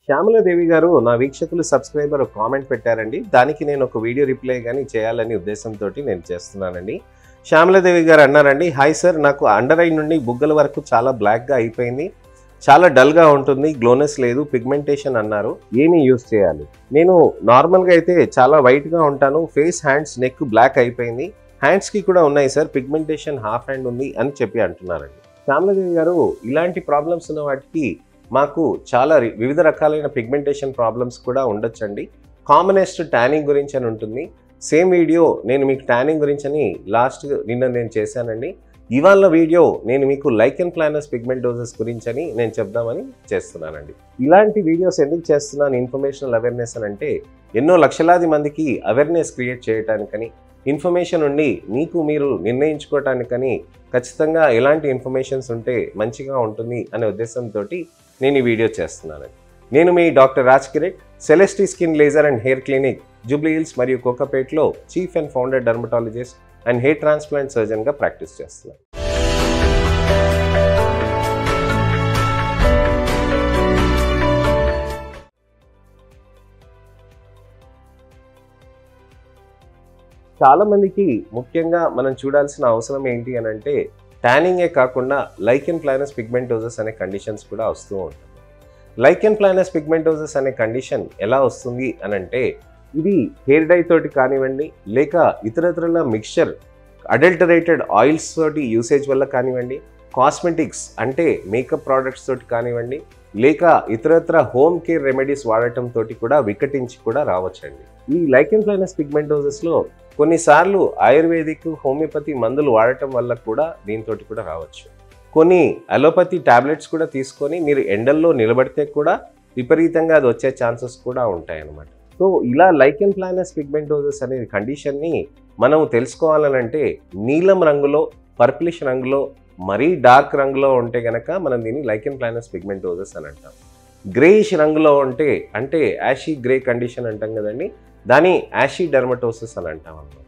శ్యామలాదేవి గారు నా వీక్షకులు సబ్స్క్రైబర్ ఒక కామెంట్ పెట్టారండి. దానికి నేను ఒక వీడియో రిప్లై గాని చేయాలని ఉద్దేశంతో నేను చేస్తున్నానండి. శ్యామలాదేవి గారు అన్నారండి, హాయ్ సార్, నాకు అండర్ ఐ నుండి బుగ్గల వరకు చాలా బ్లాక్గా అయిపోయింది, చాలా డల్గా ఉంటుంది, గ్లోనెస్ లేదు, పిగ్మెంటేషన్ అన్నారు, ఏమి యూస్ చేయాలి? నేను నార్మల్గా అయితే చాలా వైట్గా ఉంటాను, ఫేస్, హ్యాండ్స్, నెక్ బ్లాక్ అయిపోయింది, హ్యాండ్స్కి కూడా ఉన్నాయి సార్, పిగ్మెంటేషన్ హాఫ్ హ్యాండ్ ఉంది అని చెప్పి అంటున్నారండి. శ్యామలాదేవి గారు, ఇలాంటి ప్రాబ్లమ్స్ ఉన్న వాటికి మాకు చాలా వివిధ రకాలైన పిగ్మెంటేషన్ ప్రాబ్లమ్స్ కూడా ఉండొచ్చండి. కామనెస్ట్ ట్యానింగ్ గురించి అని ఉంటుంది. సేమ్ వీడియో నేను మీకు ట్యానింగ్ గురించి అని నిన్న నేను చేశానండి. ఇవాళ వీడియో నేను మీకు లైకెన్ ప్లానస్ పిగ్మెంటోసిస్ గురించి అని నేను చెప్దామని చేస్తున్నానండి. ఇలాంటి వీడియోస్ ఎందుకు చేస్తున్నాను ఇన్ఫర్మేషనల్ అవేర్నెస్ అని అంటే, ఎన్నో లక్షలాది మందికి అవేర్నెస్ క్రియేట్ చేయడానికని, ఇన్ఫర్మేషన్ ఉండి మీకు మీరు నిర్ణయించుకోవటానికని, ఖచ్చితంగా ఎలాంటి ఇన్ఫర్మేషన్స్ ఉంటే మంచిగా ఉంటుంది అనే ఉద్దేశంతో నేను ఈ వీడియో చేస్తున్నానండి. నేను మీ doctor Raj Kiret, Celestee skin laser and hair clinic, Jubilee Hills మరియు కోకాపేట్లో chief and founder dermatologist and hair transplant సర్జన్గా ప్రాక్టీస్ చేస్తున్నాను. చాలా మందికి ముఖ్యంగా మనం చూడాల్సిన అవసరం ఏంటి అని అంటే, ట్యానింగే కాకుండా లైకెన్ ప్లానస్ పిగ్మెంటోసిస్ అనే కండిషన్స్ కూడా వస్తూ ఉంటుంది. లైకెన్ ప్లానస్ పిగ్మెంటోసిస్ అనే కండిషన్ ఎలా వస్తుంది అని అంటే, ఇది హెయిర్ డై తోటి కానివ్వండి, లేక ఇతరత్రల మిక్స్చర్ అడల్టరేటెడ్ ఆయిల్స్ తోటి యూసేజ్ వల్ల కానివ్వండి, కాస్మెటిక్స్ అంటే మేకప్ ప్రోడక్ట్స్ తోటి కానివ్వండి, లేక ఇతరత్ర హోమ్ కేర్ రెమెడీస్ వాడటం తోటి కూడా వికటించి కూడా రావచ్చండి. ఈ లైకెన్ ప్లానస్ పిగ్మెంటోసిస్లో కొన్నిసార్లు ఆయుర్వేదిక్, హోమియోపతి మందులు వాడటం వల్ల కూడా దీంతో కూడా రావచ్చు. కొన్ని అలోపతి టాబ్లెట్స్ కూడా తీసుకొని మీరు ఎండల్లో నిలబడితే కూడా విపరీతంగా అది వచ్చే ఛాన్సెస్ కూడా ఉంటాయన్నమాట. సో ఇలా లైకెన్ ప్లానస్ పిగ్మెంటోసిస్ అనే కండిషన్ని మనం తెలుసుకోవాలనంటే, నీలం రంగులో, పర్పులిష్ రంగులో, మరీ డార్క్ రంగులో ఉంటే కనుక మనం దీన్ని లైకెన్ ప్లానస్ పిగ్మెంటోసిస్ అని అంటాం. గ్రేయిష్ రంగులో ఉంటే, అంటే యాషీ గ్రే కండిషన్ అంటాం కదండి, దాన్ని యాషీ డెర్మటోసిస్ అని అంటాం అన్నమాట.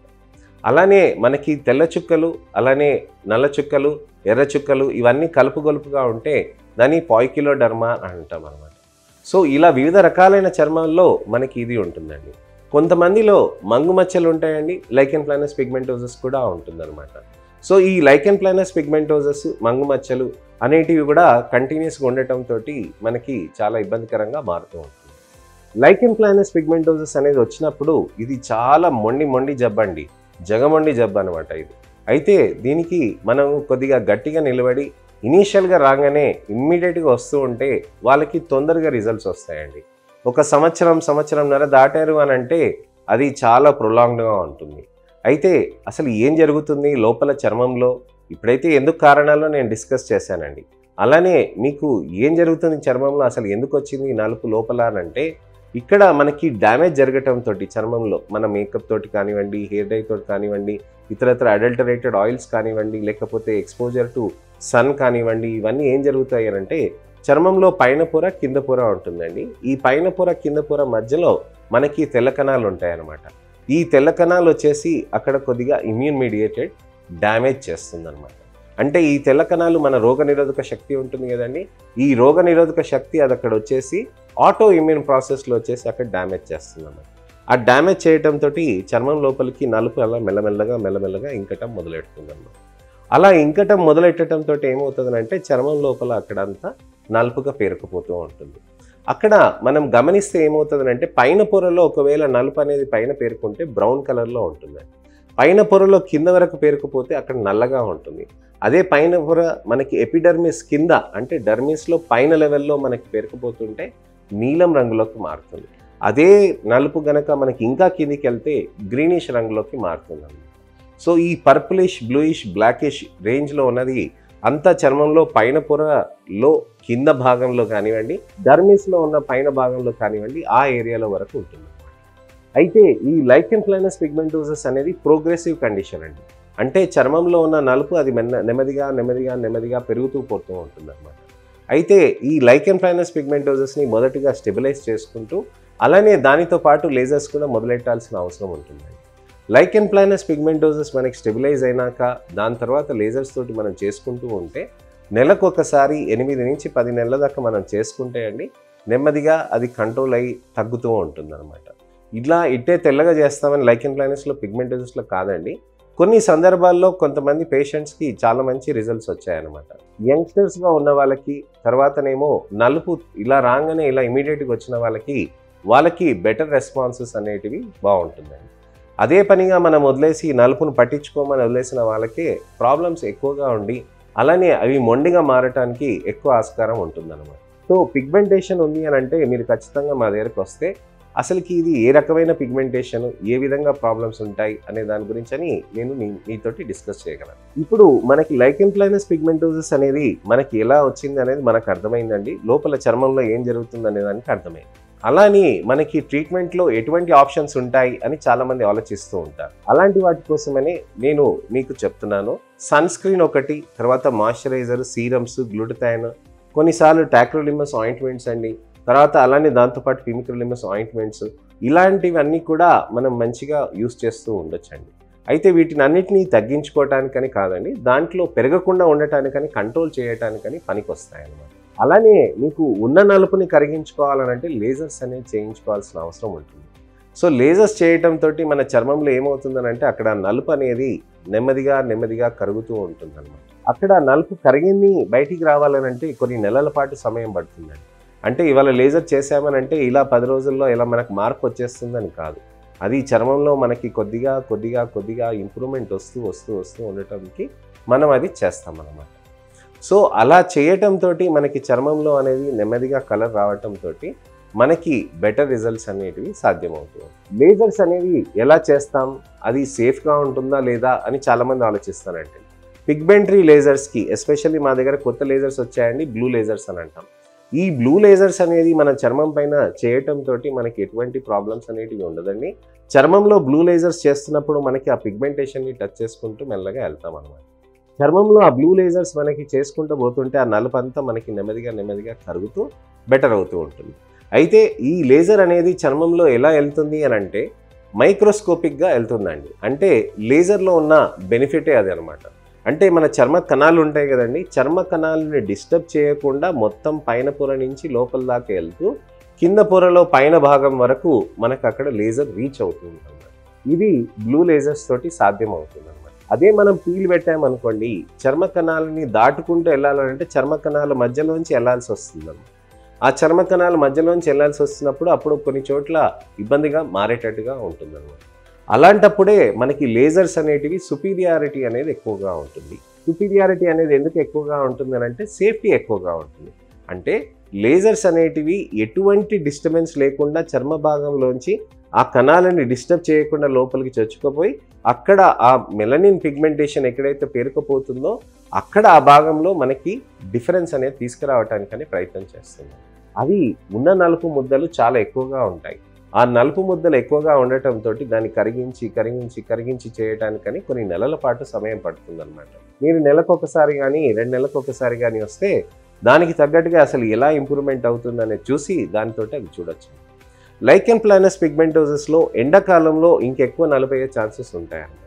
అలానే మనకి తెల్ల చుక్కలు, అలానే నల్ల చుక్కలు, ఎర్ర చుక్కలు ఇవన్నీ కలుపుగొలుపుగా ఉంటే దాన్ని పాయికిలోడర్మా అని అంటాం అనమాట. సో ఇలా వివిధ రకాలైన చర్మంలో మనకి ఇది ఉంటుందండి. కొంతమందిలో మంగు మచ్చలు ఉంటాయండి, లైకెన్ ప్లానస్ పిగ్మెంటోసిస్ కూడా ఉంటుందన్నమాట. సో ఈ లైకెన్ ప్లానస్ పిగ్మెంటోసిస్, మంగు మచ్చలు అనేటివి కూడా కంటిన్యూస్గా ఉండటంతో మనకి చాలా ఇబ్బందికరంగా మారుతూ ఉంటుంది. లైకెన్ ప్లానస్ పిగ్మెంటోసిస్ అనేది వచ్చినప్పుడు ఇది చాలా మొండి జబ్బండి, జగమొండి జబ్బు అనమాట ఇది. అయితే దీనికి మనం కొద్దిగా గట్టిగా నిలబడి ఇనీషియల్గా రాగానే ఇమ్మీడియట్గా వస్తూ ఉంటే వాళ్ళకి తొందరగా రిజల్ట్స్ వస్తాయండి. ఒక సంవత్సరంన్నర దాటారు అని అంటే అది చాలా ప్రొలాంగ్డ్గా ఉంటుంది. అయితే అసలు ఏం జరుగుతుంది లోపల చర్మంలో, ఇప్పుడైతే ఎందుకు కారణాల్లో నేను డిస్కస్ చేశానండి. అలానే మీకు ఏం జరుగుతుంది చర్మంలో, అసలు ఎందుకు వచ్చింది నలుపు లోపల అని అంటే, ఇక్కడ మనకి డ్యామేజ్ జరగటంతో చర్మంలో మన మేకప్ తోటి కానివ్వండి, హెయిర్ డై తోటి కానివ్వండి, ఇతరత్ర అడల్టరేటెడ్ ఆయిల్స్ కానివ్వండి, లేకపోతే ఎక్స్పోజర్ టు సన్ కానివ్వండి, ఇవన్నీ ఏం జరుగుతాయి అంటే, చర్మంలో పైన పొర, కింద పొర ఉంటుందండి. ఈ పైన పొర, కింద పొర మధ్యలో మనకి తెల్ల కణాలు ఉంటాయన్నమాట. ఈ తెల్ల కణాలు వచ్చేసి అక్కడ కొద్దిగా ఇమ్యూన్ మీడియేటెడ్ డ్యామేజ్ చేస్తుందన్నమాట. అంటే ఈ తెల్ల కణాలు మన రోగనిరోధక శక్తి ఉంటుంది కదండి, ఈ రోగనిరోధక శక్తి అది అక్కడ వచ్చేసి ఆటో ఇమ్యూన్ ప్రాసెస్లో వచ్చేసి అక్కడ డ్యామేజ్ చేస్తుందన్నమాట. ఆ డ్యామేజ్ చేయడంతో చర్మం లోపలికి నలుపు అలా మెల్లమెల్లగా ఇంకటం మొదలెడుతుందన్నమాట. అలా ఇంకటం మొదలెట్టడంతో ఏమవుతుందంటే చర్మం లోపల అక్కడంతా నలుపుగా పేరుకుపోతూ ఉంటుంది. అక్కడ మనం గమనిస్తే ఏమవుతుందంటే, పైన పొరలో ఒకవేళ నలుపు అనేది పైన పేరుకుంటే బ్రౌన్ కలర్లో ఉంటుందండి. పైన పొరలో కింద వరకు పేరుకుపోతే అక్కడ నల్లగా ఉంటుంది. అదే పైన పొర మనకి ఎపిడర్మిస్ కింద, అంటే డర్మిస్లో పైన లెవెల్లో మనకి పేరుకుపోతుంటే నీలం రంగులోకి మారుతుంది. అదే నలుపు గనక మనకి ఇంకా కిందికి వెళ్తే గ్రీనిష్ రంగులోకి మారుతుంది. సో ఈ పర్పులిష్, బ్లూయిష్, బ్లాకిష్ రేంజ్లో ఉన్నది అంతా చర్మంలో పైన పొరలో కింద భాగంలో కానివ్వండి, డర్మిస్లో ఉన్న పైన భాగంలో కానివ్వండి, ఆ ఏరియాలో వరకు ఉంటుంది. అయితే ఈ లైకెన్ ప్లానస్ పిగ్మెంటోసిస్ అనేది ప్రోగ్రెసివ్ కండిషన్ అండి. అంటే చర్మంలో ఉన్న నలుపు అది నెమ్మదిగా పెరుగుతూ పోతూ ఉంటుంది అన్నమాట. అయితే ఈ లైకెన్ ప్లానస్ పిగ్మెంటోసిస్ని మొదటిగా స్టెబిలైజ్ చేసుకుంటూ, అలానే దానితో పాటు లేజర్స్ కూడా మొదలెట్టాల్సిన అవసరం ఉంటుందండి. లైకెన్ ప్లానస్ పిగ్మెంటోసిస్ మనకి స్టెబిలైజ్ అయినాక దాని తర్వాత లేజర్స్ తోటి మనం చేసుకుంటూ ఉంటే నెలకు ఒకసారి 8 నుంచి 10 నెలల దాకా మనం చేసుకుంటే అండి నెమ్మదిగా అది కంట్రోల్ అయ్యి తగ్గుతూ ఉంటుందన్నమాట. ఇట్లా ఇట్టే తెల్లగా చేస్తామని లైకెన్ ప్లానస్లో పిగ్మెంటోసిస్లో కాదండి. కొన్ని సందర్భాల్లో కొంతమంది పేషెంట్స్కి చాలా మంచి రిజల్ట్స్ వచ్చాయన్నమాట. యంగ్స్టర్స్గా ఉన్న వాళ్ళకి, తర్వాతనేమో నలుపు ఇలా రాగానే ఇలా ఇమీడియట్గా వచ్చిన వాళ్ళకి బెటర్ రెస్పాన్సెస్ అనేటివి బాగుంటుందండి. అదే పనిగా మనం వదిలేసి నలుపును పట్టించుకోమని వదిలేసిన వాళ్ళకే ప్రాబ్లమ్స్ ఎక్కువగా ఉండి అలానే అవి మొండిగా మారటానికి ఎక్కువ ఆస్కారం ఉంటుందన్నమాట. సో పిగ్మెంటేషన్ ఉంది అని అంటే మీరు ఖచ్చితంగా మా దగ్గరకు వస్తే అసలుకి ఇది ఏ రకమైన పిగ్మెంటేషన్, ఏ విధంగా ప్రాబ్లమ్స్ ఉంటాయి అనే దాని గురించి అని నేను మీతోటి డిస్కస్ చేయగలను. ఇప్పుడు మనకి లైకెన్ ప్లానస్ పిగ్మెంటోసిస్ అనేది మనకి ఎలా వచ్చింది అనేది మనకు అర్థమైందండి. లోపల చర్మంలో ఏం జరుగుతుంది అనే దానికి అర్థమైంది. అలానే మనకి ట్రీట్మెంట్లో ఎటువంటి ఆప్షన్స్ ఉంటాయి అని చాలామంది ఆలోచిస్తూ ఉంటారు. అలాంటి వాటి కోసమనే నేను మీకు చెప్తున్నాను. సన్ స్క్రీన్ ఒకటి, తర్వాత మాయిశ్చరైజర్, సీరమ్స్, గ్లూటథైన్, కొన్నిసార్లు టాక్రోలిమస్ ఆయింట్మెంట్స్ అండి, తర్వాత అలానే దాంతోపాటు పిమిక్రోలిమస్ ఆయింట్మెంట్స్, ఇలాంటివన్నీ కూడా మనం మంచిగా యూస్ చేస్తూ ఉండొచ్చండి. అయితే వీటిని అన్నిటినీ తగ్గించుకోవటానికని కాదండి, దాంట్లో పెరగకుండా ఉండటానికని, కంట్రోల్ చేయటానికని పనికి వస్తాయన్నమాట. అలానే మీకు ఉన్న నలుపుని కరిగించుకోవాలనంటే లేజర్స్ అనేవి చేయించుకోవాల్సిన అవసరం ఉంటుంది. సో లేజర్స్ చేయటంతో మన చర్మంలో ఏమవుతుందనంటే అక్కడ నలుపు అనేది నెమ్మదిగా కరుగుతూ ఉంటుందన్నమాట. అక్కడ నలుపు కరిగింది బయటికి రావాలనంటే కొన్ని నెలల పాటు సమయం పడుతుందండి. అంటే ఇవాళ లేజర్ చేసామనంటే ఇలా 10 రోజుల్లో ఇలా మనకు మార్పు వచ్చేస్తుందని కాదు. అది చర్మంలో మనకి కొద్దిగా ఇంప్రూవ్మెంట్ వస్తూ ఉండటానికి మనం అది చేస్తామన్నమాట. సో అలా చేయటంతో మనకి చర్మంలో అనేది నెమ్మదిగా కలర్ రావటంతో మనకి బెటర్ రిజల్ట్స్ అనేటివి సాధ్యమవుతుంది. లేజర్స్ అనేవి ఎలా చేస్తాం, అది సేఫ్గా ఉంటుందా లేదా అని చాలామంది ఆలోచిస్తారంటే పిగ్మెంటరీ లేజర్స్కి ఎస్పెషల్లీ మా దగ్గర కొత్త లేజర్స్ వచ్చాయండి, బ్లూ లేజర్స్ అని అంటాం. ఈ బ్లూ లేజర్స్ అనేది మన చర్మం పైన చేయటంతో మనకి ఎటువంటి ప్రాబ్లమ్స్ అనేటివి ఉండదండి. చర్మంలో బ్లూ లేజర్స్ చేస్తున్నప్పుడు మనకి ఆ పిగ్మెంటేషన్ని టచ్ చేసుకుంటూ మెల్లగా వెళ్తాం అన్నమాట. చర్మంలో ఆ బ్లూ లేజర్స్ మనకి చేసుకుంటూ పోతుంటే ఆ నలుపంతా మనకి నెమ్మదిగా కరుగుతూ బెటర్ అవుతూ ఉంటుంది. అయితే ఈ లేజర్ అనేది చర్మంలో ఎలా వెళ్తుంది అని అంటే మైక్రోస్కోపిక్గా వెళ్తుందండి. అంటే లేజర్లో ఉన్న బెనిఫిటే అది అనమాట. అంటే మన చర్మ కణాలు ఉంటాయి కదండి, చర్మ కణాలని డిస్టర్బ్ చేయకుండా మొత్తం పైన పొర నుంచి లోపల దాకా వెళ్తూ కింద పొరలో పైన భాగం వరకు మనకు అక్కడ లేజర్ రీచ్ అవుతుంది అన్నమాట. ఇది బ్లూ లేజర్స్ తోటి సాధ్యం అవుతుంది అనమాట. అదే మనం పీల్ పెట్టామనుకోండి, చర్మ కణాలని దాటుకుంటూ వెళ్ళాలంటే చర్మ కణాల మధ్యలోంచి వెళ్ళాల్సి వస్తుంది అన్నమాట. ఆ చర్మ కణాల మధ్యలోంచి వెళ్ళాల్సి వస్తున్నప్పుడు అప్పుడు కొన్ని చోట్ల ఇబ్బందిగా మారేటట్టుగా ఉంటుంది అన్నమాట. అలాంటప్పుడే మనకి లేజర్స్ అనేటివి సుపీరియారిటీ అనేది ఎక్కువగా ఉంటుంది. సుపీరియారిటీ అనేది ఎందుకు ఎక్కువగా ఉంటుంది అని అంటే సేఫ్టీ ఎక్కువగా ఉంటుంది. అంటే లేజర్స్ అనేటివి ఎటువంటి డిస్టర్బెన్స్ లేకుండా చర్మ భాగంలోంచి ఆ కణాలని డిస్టర్బ్ చేయకుండా లోపలికి చొచ్చుకుపోయి అక్కడ ఆ మెలనిన్ పిగ్మెంటేషన్ ఎక్కడైతే పేరుకుపోతుందో అక్కడ ఆ భాగంలో మనకి డిఫరెన్స్ అనేది తీసుకురావటానికని ప్రయత్నం చేస్తుంది. అవి ఉన్న నలుపు ముద్దలు చాలా ఎక్కువగా ఉంటాయి. ఆ నలుపు ముద్దలు ఎక్కువగా ఉండటంతో దాన్ని కరిగించి చేయటానికని కొన్ని నెలల పాటు సమయం పడుతుందన్నమాట. మీరు నెలకొకసారి కానీ 2 నెలలకు ఒకసారి కానీ వస్తే దానికి తగ్గట్టుగా అసలు ఎలా ఇంప్రూవ్మెంట్ అవుతుందనేది చూసి దానితో అది చూడొచ్చు. లైకెన్ ప్లానస్ పిగ్మెంటోసిస్లో ఎండాకాలంలో ఇంకెక్కువ నలుపయ్యే ఛాన్సెస్ ఉంటాయన్నమాట.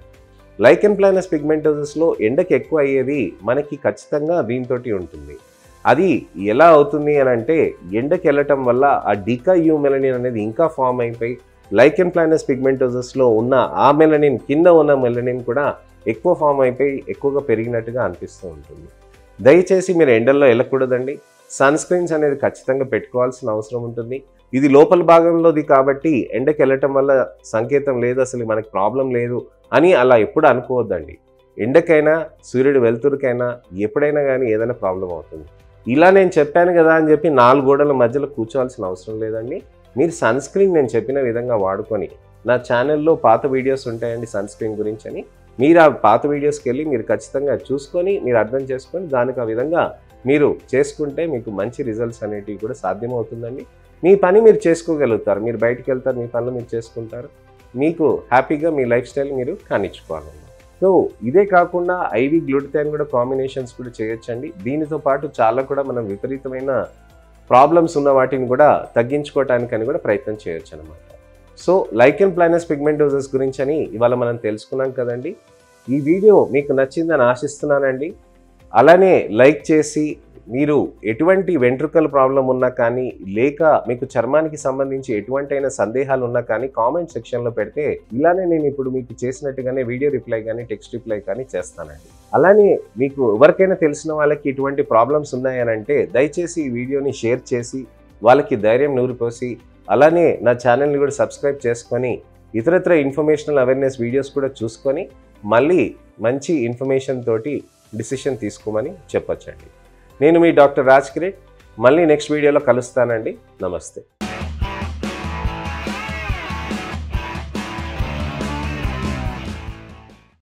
లైకెన్ ప్లానస్ పిగ్మెంటోసిస్లో ఎండకి ఎక్కువ అయ్యేది మనకి ఖచ్చితంగా దీంతో ఉంటుంది. అది ఎలా అవుతుంది అని అంటే ఎండకి వెళ్ళటం వల్ల ఆ డికాయూ మెలనిన్ అనేది ఇంకా ఫామ్ అయిపోయి లైకెన్ ప్లానస్ పిగ్మెంటోసిస్లో ఉన్న ఆ మెలనిన్ కింద ఉన్న మెలనిన్ కూడా ఎక్కువ ఫామ్ అయిపోయి ఎక్కువగా పెరిగినట్టుగా అనిపిస్తూ ఉంటుంది. దయచేసి మీరు ఎండల్లో వెళ్ళకూడదండి. సన్ స్క్రీన్స్ అనేది ఖచ్చితంగా పెట్టుకోవాల్సిన అవసరం ఉంటుంది. ఇది లోపల భాగంలోది కాబట్టి ఎండకి వెళ్ళటం వల్ల సంకేతం లేదు, అసలు మనకి ప్రాబ్లం లేదు అని అలా ఎప్పుడు అనుకోవద్దండి. ఎండకైనా సూర్యుడు వెలుతురుకైనా ఎప్పుడైనా కానీ ఏదైనా ప్రాబ్లం అవుతుంది. ఇలా నేను చెప్పాను కదా అని చెప్పి 4 గోడల మధ్యలో కూర్చోవాల్సిన అవసరం లేదండి. మీరు సన్ స్క్రీన్ నేను చెప్పిన విధంగా వాడుకొని, నా ఛానల్లో పాత వీడియోస్ ఉంటాయండి సన్ స్క్రీన్ గురించి అని, మీరు ఆ పాత వీడియోస్కి వెళ్ళి మీరు ఖచ్చితంగా చూసుకొని మీరు అర్థం చేసుకొని దానికి ఆ విధంగా మీరు చేసుకుంటే మీకు మంచి రిజల్ట్స్ అనేటివి కూడా సాధ్యమవుతుందండి. మీ పని మీరు చేసుకోగలుగుతారు. మీరు బయటికి వెళ్తారు, మీ పనులు మీరు చేసుకుంటారు, మీకు హ్యాపీగా మీ లైఫ్ స్టైల్ మీరు కానిచ్చుకోవాలన్నమాట. సో ఇదే కాకుండా ఐవీ గ్లూటథైన్ కూడా కాంబినేషన్స్ కూడా చేయొచ్చండి. దీనితో పాటు చాలా కూడా మనం విపరీతమైన ప్రాబ్లమ్స్ ఉన్న వాటిని కూడా తగ్గించుకోవటానికని కూడా ప్రయత్నం చేయొచ్చు అనమాట. సో లైకెన్ ప్లానస్ పిగ్మెంటోసిస్ గురించి అని ఇవాళ మనం తెలుసుకున్నాం కదండి. ఈ వీడియో మీకు నచ్చిందని ఆశిస్తున్నానండి. అలానే లైక్ చేసి మీరు ఎటువంటి వెంట్రుకల ప్రాబ్లం ఉన్నా కానీ లేక మీకు చర్మానికి సంబంధించి ఎటువంటైన సందేహాలు ఉన్నా కానీ కామెంట్ సెక్షన్లో పెడితే ఇలానే నేను ఇప్పుడు మీకు చేసినట్టుగానే వీడియో రిప్లై కానీ టెక్స్ట్ రిప్లై కానీ చేస్తానండి. అలానే మీకు ఎవరికైనా తెలిసిన వాళ్ళకి ఇటువంటి ప్రాబ్లమ్స్ ఉన్నాయనంటే దయచేసి ఈ వీడియోని షేర్ చేసి వాళ్ళకి ధైర్యం నూరిపోసి అలానే నా ఛానల్ని కూడా సబ్స్క్రైబ్ చేసుకొని ఇతరత్ర ఇన్ఫర్మేషనల్ అవేర్నెస్ వీడియోస్ కూడా చూసుకొని మళ్ళీ మంచి ఇన్ఫర్మేషన్ తోటి డిసిషన్ తీసుకోమని చెప్పొచ్చండి. నేను మీ డాక్టర్ రాజ్ కిరీట్. మళ్ళీ నెక్స్ట్ వీడియోలో కలుస్తానండి. నమస్తే.